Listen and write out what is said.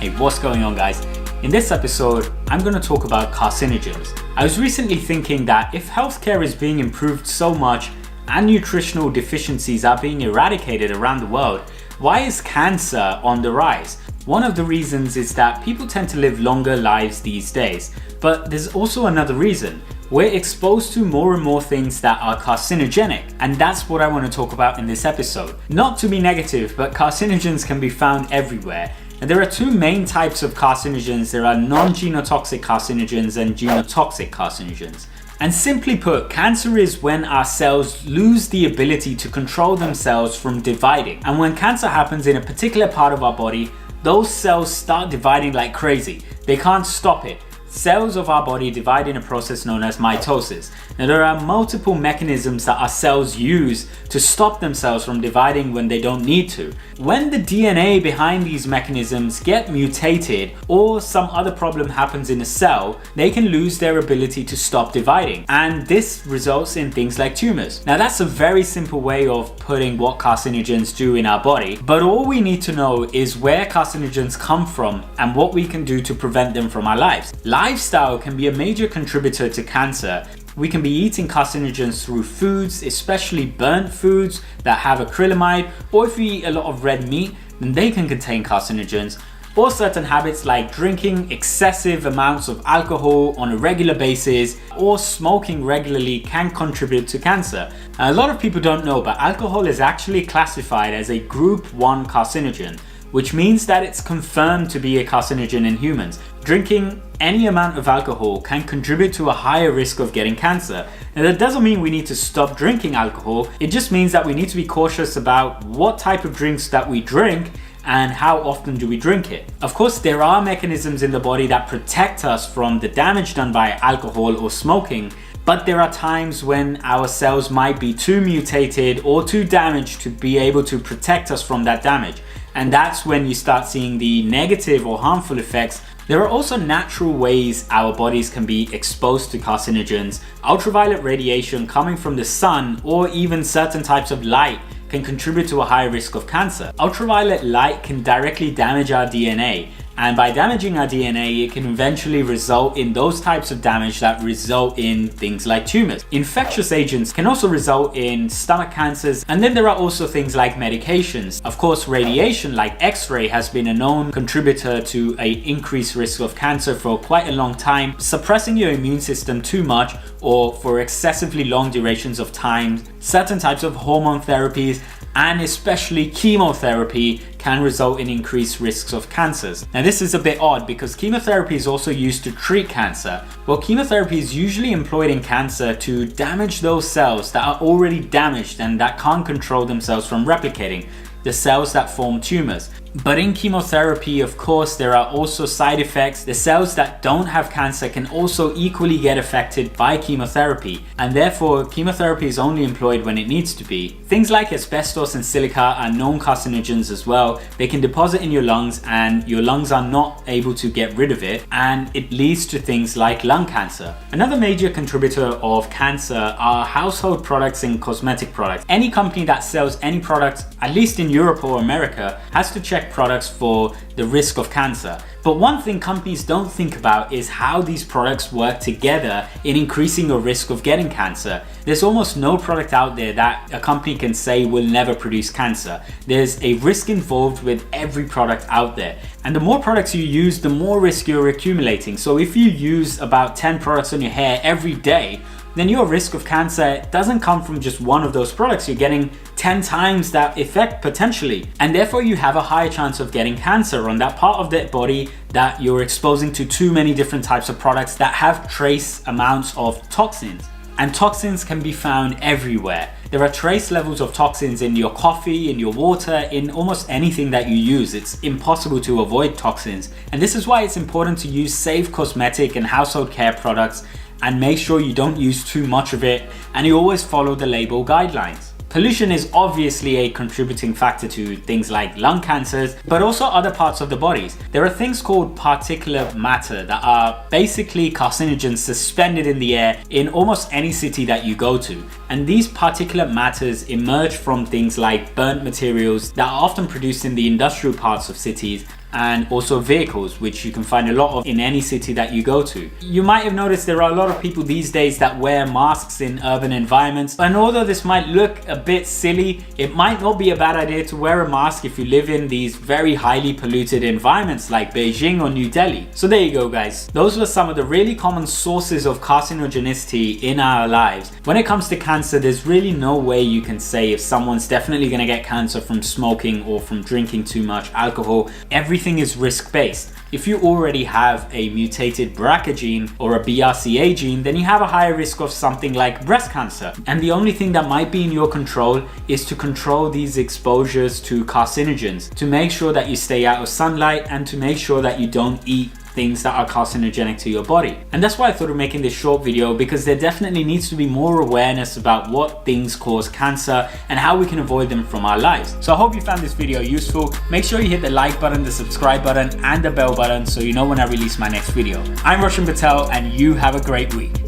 Hey, what's going on, guys? In this episode, I'm going to talk about carcinogens. I was recently thinking that if healthcare is being improved so much and nutritional deficiencies are being eradicated around the world, why is cancer on the rise? One of the reasons is that people tend to live longer lives these days, but there's also another reason. We're exposed to more and more things that are carcinogenic, and that's what I want to talk about in this episode. Not to be negative, but carcinogens can be found everywhere. And there are two main types of carcinogens. There are non-genotoxic carcinogens and genotoxic carcinogens. And simply put, cancer is when our cells lose the ability to control themselves from dividing. And when cancer happens in a particular part of our body, those cells start dividing like crazy. They can't stop it. Cells of our body divide in a process known as mitosis. Now, there are multiple mechanisms that our cells use to stop themselves from dividing when they don't need to. When the DNA behind these mechanisms get mutated or some other problem happens in a cell, they can lose their ability to stop dividing. And this results in things like tumors. Now, that's a very simple way of putting what carcinogens do in our body, but all we need to know is where carcinogens come from and what we can do to prevent them from our lives. Lifestyle can be a major contributor to cancer. We can be eating carcinogens through foods, especially burnt foods that have acrylamide, or if we eat a lot of red meat, then they can contain carcinogens. Or certain habits like drinking excessive amounts of alcohol on a regular basis or smoking regularly can contribute to cancer. A lot of people don't know, but alcohol is actually classified as a group 1 carcinogen, which means that it's confirmed to be a carcinogen in humans. Drinking any amount of alcohol can contribute to a higher risk of getting cancer. Now, that doesn't mean we need to stop drinking alcohol. It just means that we need to be cautious about what type of drinks that we drink and how often do we drink it. Of course, there are mechanisms in the body that protect us from the damage done by alcohol or smoking, but there are times when our cells might be too mutated or too damaged to be able to protect us from that damage. And that's when you start seeing the negative or harmful effects. There are also natural ways our bodies can be exposed to carcinogens. Ultraviolet radiation coming from the sun or even certain types of light can contribute to a higher risk of cancer. Ultraviolet light can directly damage our DNA, and by damaging our DNA, it can eventually result in those types of damage that result in things like tumors. Infectious agents can also result in stomach cancers, and then there are also things like medications. Of course, radiation like X-ray has been a known contributor to an increased risk of cancer for quite a long time. Suppressing your immune system too much or for excessively long durations of time, certain types of hormone therapies, and especially chemotherapy can result in increased risks of cancers. Now, this is a bit odd because chemotherapy is also used to treat cancer. Well, chemotherapy is usually employed in cancer to damage those cells that are already damaged and that can't control themselves from replicating, the cells that form tumors. But in chemotherapy, of course, there are also side effects. The cells that don't have cancer can also equally get affected by chemotherapy, and therefore chemotherapy is only employed when it needs to be. Things like asbestos and silica are known carcinogens as well. They can deposit in your lungs and your lungs are not able to get rid of it, and it leads to things like lung cancer. Another major contributor of cancer are household products and cosmetic products. Any company that sells any product, at least in Europe or America, has to check products for the risk of cancer. But one thing companies don't think about is how these products work together in increasing your risk of getting cancer. There's almost no product out there that a company can say will never produce cancer. There's a risk involved with every product out there. And the more products you use, the more risk you're accumulating. So if you use about 10 products on your hair every day, then your risk of cancer doesn't come from just one of those products. You're getting 10 times that effect potentially. And therefore you have a higher chance of getting cancer on that part of the body that you're exposing to too many different types of products that have trace amounts of toxins. And toxins can be found everywhere. There are trace levels of toxins in your coffee, in your water, in almost anything that you use. It's impossible to avoid toxins. And this is why it's important to use safe cosmetic and household care products and make sure you don't use too much of it and you always follow the label guidelines. Pollution is obviously a contributing factor to things like lung cancers, but also other parts of the bodies. There are things called particulate matter that are basically carcinogens suspended in the air in almost any city that you go to. And these particulate matters emerge from things like burnt materials that are often produced in the industrial parts of cities. and also vehicles, which you can find a lot of in any city that you go to. You might have noticed there are a lot of people these days that wear masks in urban environments, and although this might look a bit silly, it might not be a bad idea to wear a mask if you live in these very highly polluted environments like Beijing or New Delhi. So there you go, guys. Those were some of the really common sources of carcinogenicity in our lives. When it comes to cancer, there's really no way you can say if someone's definitely going to get cancer from smoking or from drinking too much alcohol. Everything is risk-based. If you already have a mutated BRCA gene or a BRCA gene, then you have a higher risk of something like breast cancer. And the only thing that might be in your control is to control these exposures to carcinogens, to make sure that you stay out of sunlight and to make sure that you don't eat things that are carcinogenic to your body. And that's why I thought of making this short video, because there definitely needs to be more awareness about what things cause cancer and how we can avoid them from our lives. So I hope you found this video useful. Make sure you hit the like button, the subscribe button, and the bell button so you know when I release my next video. I'm Roshan Patel, and you have a great week.